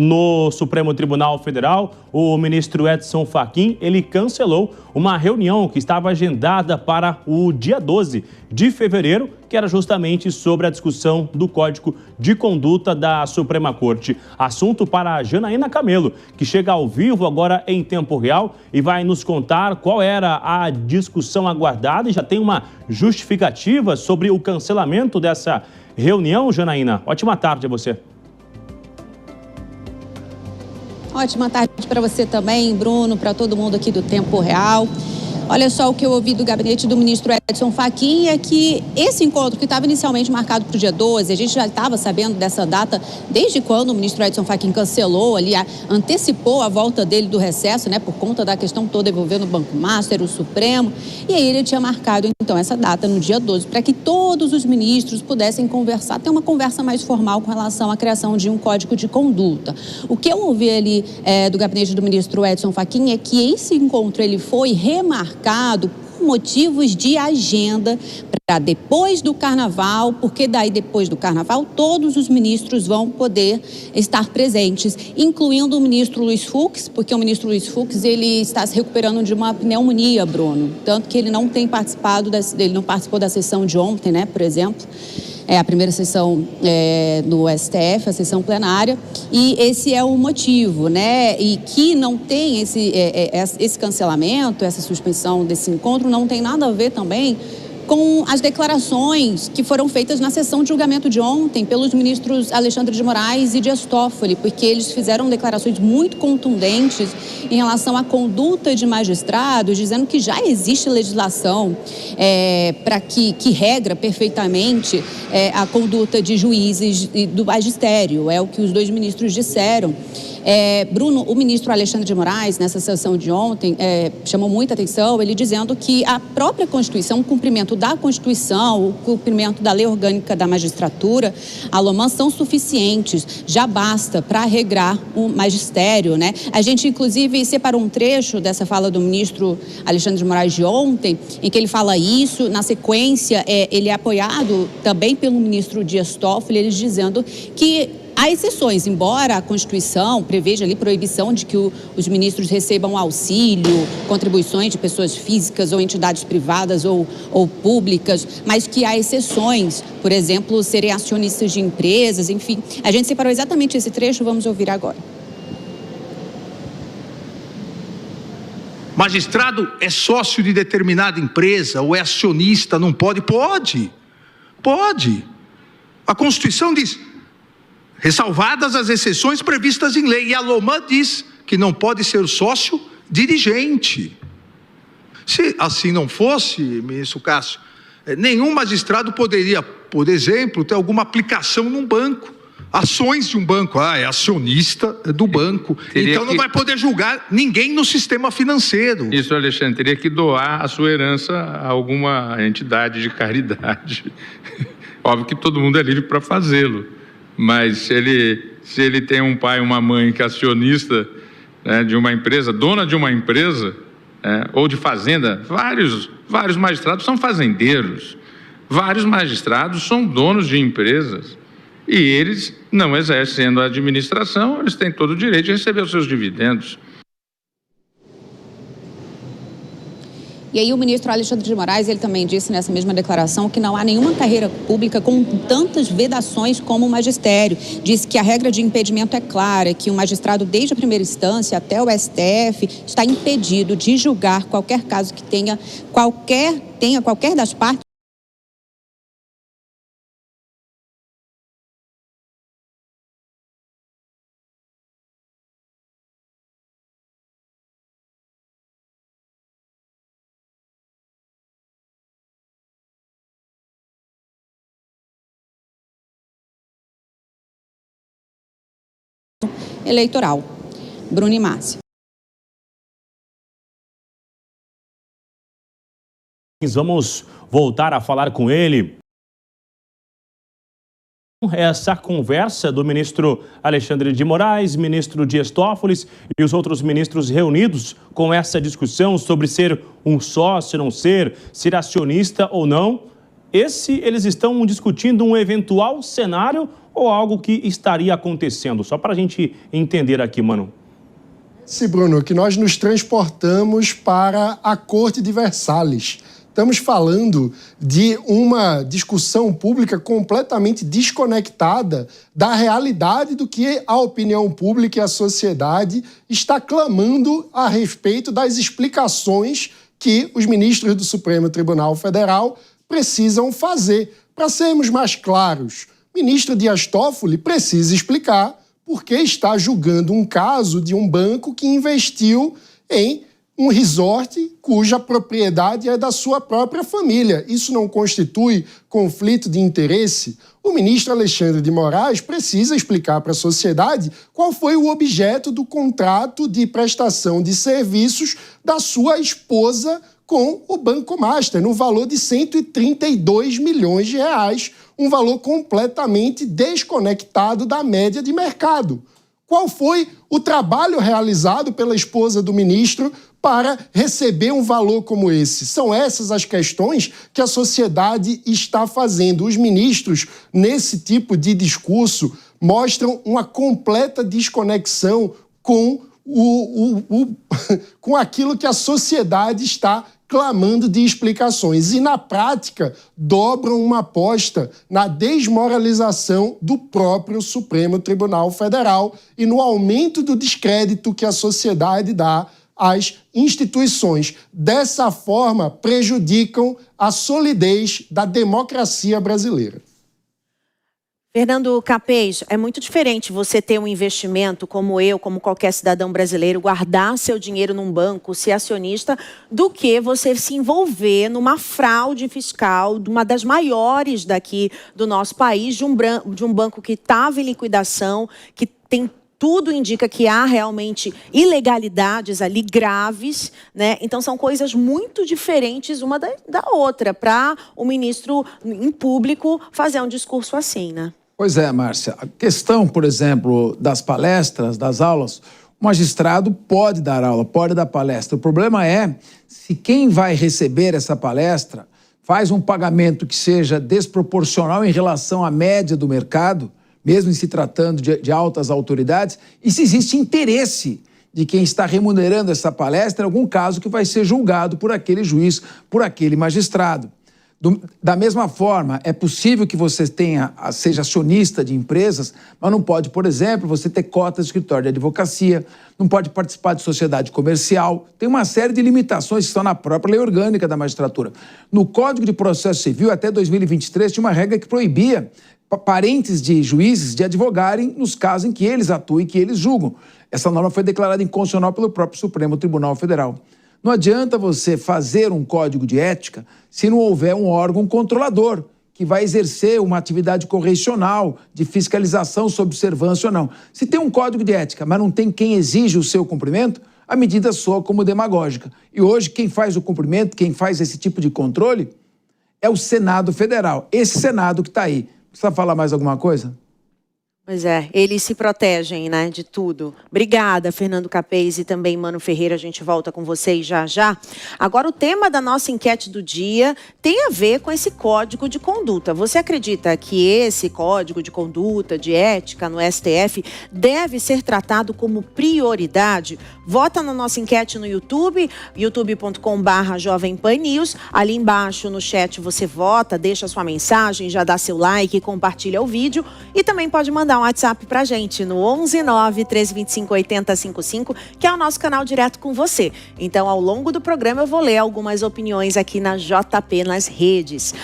no Supremo Tribunal Federal, o ministro Edson Fachin, ele cancelou uma reunião que estava agendada para o dia 12 de fevereiro, que era justamente sobre a discussão do Código de Conduta da Suprema Corte. Assunto para a Janaína Camelo, que chega ao vivo agora em tempo real e vai nos contar qual era a discussão aguardada e já tem uma justificativa sobre o cancelamento dessa reunião, Janaína. Ótima tarde a você. Ótima tarde para você também, Bruno, para todo mundo aqui do Tempo Real. Olha só o que eu ouvi do gabinete do ministro Edson Fachin é que esse encontro que estava inicialmente marcado para o dia 12, a gente já estava sabendo dessa data desde quando o ministro Edson Fachin cancelou ali, antecipou a volta dele do recesso, né, por conta da questão toda envolvendo o Banco Master, o Supremo, e aí ele tinha marcado então essa data no dia 12 para que todos os ministros pudessem conversar, ter uma conversa mais formal com relação à criação de um código de conduta. O que eu ouvi ali do gabinete do ministro Edson Fachin é que esse encontro ele foi remarcado por motivos de agenda para depois do Carnaval, porque daí depois do Carnaval todos os ministros vão poder estar presentes, incluindo o ministro Luiz Fux, porque o ministro Luiz Fux ele está se recuperando de uma pneumonia, Bruno, tanto que ele não tem participado, ele não participou da sessão de ontem, né, por exemplo. A primeira sessão do STF, a sessão plenária, e esse é o motivo, né? E que não tem esse cancelamento, essa suspensão desse encontro, não tem nada a ver também com as declarações que foram feitas na sessão de julgamento de ontem pelos ministros Alexandre de Moraes e Dias Toffoli, porque eles fizeram declarações muito contundentes em relação à conduta de magistrados, dizendo que já existe legislação para que regra perfeitamente a conduta de juízes e do magistério, é o que os dois ministros disseram. Bruno, o ministro Alexandre de Moraes, nessa sessão de ontem, chamou muita atenção, ele dizendo que a própria Constituição, o cumprimento da Constituição, o cumprimento da lei orgânica da magistratura, a LOMAN, são suficientes, já basta para regrar o magistério, né? A gente, inclusive, separou um trecho dessa fala do ministro Alexandre de Moraes de ontem, em que ele fala isso, na sequência, ele é apoiado também pelo ministro Dias Toffoli, eles dizendo que há exceções, embora a Constituição preveja ali proibição de que os ministros recebam auxílio, contribuições de pessoas físicas ou entidades privadas ou públicas, mas que há exceções, por exemplo, serem acionistas de empresas, enfim. A gente separou exatamente esse trecho, vamos ouvir agora. Magistrado é sócio de determinada empresa ou é acionista, não pode? Pode. Pode. A Constituição diz: ressalvadas as exceções previstas em lei. E a LOMAN diz que não pode ser sócio dirigente. Se assim não fosse, ministro Cássio, nenhum magistrado poderia, por exemplo, ter alguma aplicação num banco. Ações de um banco, é acionista do banco. Então não vai poder julgar ninguém no sistema financeiro. Isso, Alexandre, teria que doar a sua herança a alguma entidade de caridade. Óbvio que todo mundo é livre para fazê-lo. Mas se ele tem um pai e uma mãe que é acionista, né, de uma empresa, dona de uma empresa, ou de fazenda, vários magistrados são fazendeiros, vários magistrados são donos de empresas e eles não exercendo a administração, eles têm todo o direito de receber os seus dividendos. E aí o ministro Alexandre de Moraes, ele também disse nessa mesma declaração que não há nenhuma carreira pública com tantas vedações como o magistério. Disse que a regra de impedimento é clara, que o magistrado desde a primeira instância até o STF está impedido de julgar qualquer caso que tenha qualquer das partes eleitoral. Bruno e Márcia. Vamos voltar a falar com ele. Essa conversa do ministro Alexandre de Moraes, ministro Dias Toffoli e os outros ministros reunidos com essa discussão sobre ser um sócio, não ser acionista ou não. Eles estão discutindo um eventual cenário ou algo que estaria acontecendo? Só para a gente entender aqui, mano. Sim, Bruno, que nós nos transportamos para a Corte de Versalhes. Estamos falando de uma discussão pública completamente desconectada da realidade do que a opinião pública e a sociedade está clamando a respeito das explicações que os ministros do Supremo Tribunal Federal precisam fazer. Para sermos mais claros, o ministro Dias Toffoli precisa explicar por que está julgando um caso de um banco que investiu em um resort cuja propriedade é da sua própria família. Isso não constitui conflito de interesse? O ministro Alexandre de Moraes precisa explicar para a sociedade qual foi o objeto do contrato de prestação de serviços da sua esposa com o Banco Master, no valor de 132 milhões de reais, um valor completamente desconectado da média de mercado. Qual foi o trabalho realizado pela esposa do ministro para receber um valor como esse? São essas as questões que a sociedade está fazendo. Os ministros, nesse tipo de discurso, mostram uma completa desconexão com com aquilo que a sociedade está clamando de explicações. E, na prática, dobram uma aposta na desmoralização do próprio Supremo Tribunal Federal e no aumento do descrédito que a sociedade dá às instituições. Dessa forma, prejudicam a solidez da democracia brasileira. Fernando Capês, é muito diferente você ter um investimento como eu, como qualquer cidadão brasileiro, guardar seu dinheiro num banco, ser acionista, do que você se envolver numa fraude fiscal, de uma das maiores daqui do nosso país, de um banco que estava em liquidação, que tem tudo indica que há realmente ilegalidades ali graves, né? Então são coisas muito diferentes uma da outra para o ministro em público fazer um discurso assim, né? Pois é, Márcia. A questão, por exemplo, das palestras, das aulas, o magistrado pode dar aula, pode dar palestra. O problema é se quem vai receber essa palestra faz um pagamento que seja desproporcional em relação à média do mercado, mesmo em se tratando de altas autoridades, e se existe interesse de quem está remunerando essa palestra em algum caso que vai ser julgado por aquele juiz, por aquele magistrado. Da mesma forma, é possível que você seja acionista de empresas, mas não pode, por exemplo, você ter cotas de escritório de advocacia, não pode participar de sociedade comercial. Tem uma série de limitações que estão na própria lei orgânica da magistratura. No Código de Processo Civil, até 2023, tinha uma regra que proibia parentes de juízes de advogarem nos casos em que eles atuam e que eles julgam. Essa norma foi declarada inconstitucional pelo próprio Supremo Tribunal Federal. Não adianta você fazer um código de ética se não houver um órgão controlador que vai exercer uma atividade correcional de fiscalização sobre observância ou não. Se tem um código de ética, mas não tem quem exige o seu cumprimento, a medida soa como demagógica. E hoje quem faz o cumprimento, quem faz esse tipo de controle é o Senado Federal. Esse Senado que está aí. Precisa falar mais alguma coisa? Pois é, eles se protegem, né, de tudo. Obrigada, Fernando Capês e também Mano Ferreira, a gente volta com vocês já já. Agora, o tema da nossa enquete do dia tem a ver com esse código de conduta. Você acredita que esse código de conduta, de ética no STF, deve ser tratado como prioridade? Vota na nossa enquete no YouTube, youtube.com/Jovem Pan News. Ali embaixo no chat você vota, deixa sua mensagem, já dá seu like, compartilha o vídeo e também pode mandar um WhatsApp pra gente no 119-325-8055, que é o nosso canal direto com você. Então, ao longo do programa, eu vou ler algumas opiniões aqui na JP nas redes.